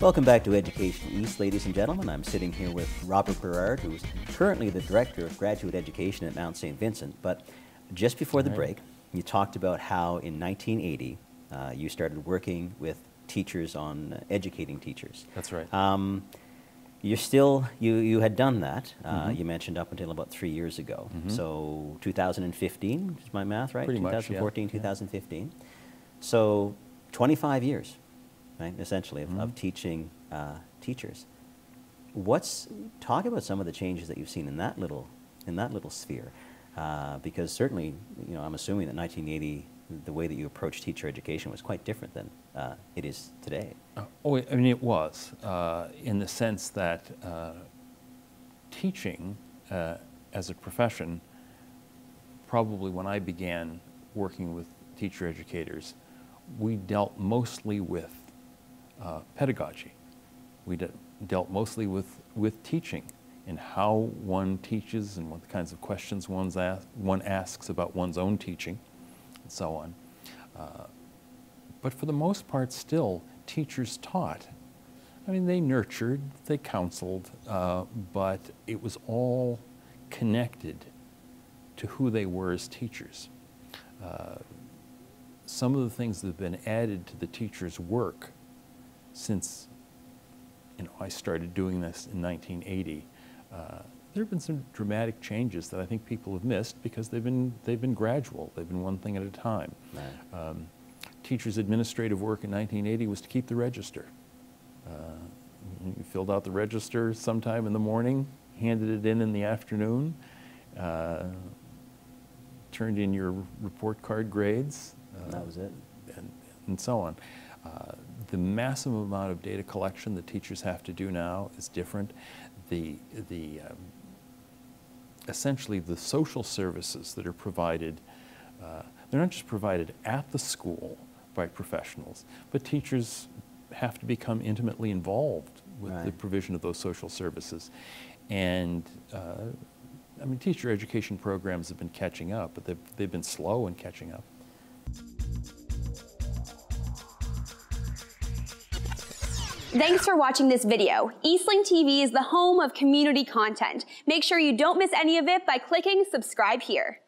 Welcome back to Education East, ladies and gentlemen. I'm sitting here with Robert Berard, who's currently the Director of Graduate Education at Mount Saint Vincent. But just before the break, you talked about how in 1980 you started working with teachers on educating teachers. That's right. You had done that, you mentioned up until about 3 years ago. So 2015, is my math right? Pretty much, 2014, yeah. 2015. So 25 years, right, essentially, of teaching teachers. Talk about some of the changes that you've seen in that little sphere, because certainly, you know, I'm assuming that 1980, the way that you approached teacher education was quite different than it is today. I mean, it was, in the sense that teaching as a profession, probably when I began working with teacher educators, we dealt mostly with pedagogy. We dealt mostly with teaching and how one teaches and what kinds of questions one asks about one's own teaching and so on. But for the most part still, teachers taught. I mean, they nurtured, they counseled, but it was all connected to who they were as teachers. Some of the things that have been added to the teacher's work since, you know, I started doing this in 1980, there have been some dramatic changes that I think people have missed because they've been gradual. They've been one thing at a time. Right. Teachers' administrative work in 1980 was to keep the register. You filled out the register sometime in the morning, handed it in the afternoon, turned in your report card grades. That was it. And so on. The massive amount of data collection that teachers have to do now is different. Essentially the social services that are provided, they're not just provided at the school by professionals, but teachers have to become intimately involved with the provision of those social services. And I mean, teacher education programs have been catching up, but they've been slow in catching up. Thanks for watching this video. Eastlink TV is the home of community content. Make sure you don't miss any of it by clicking subscribe here.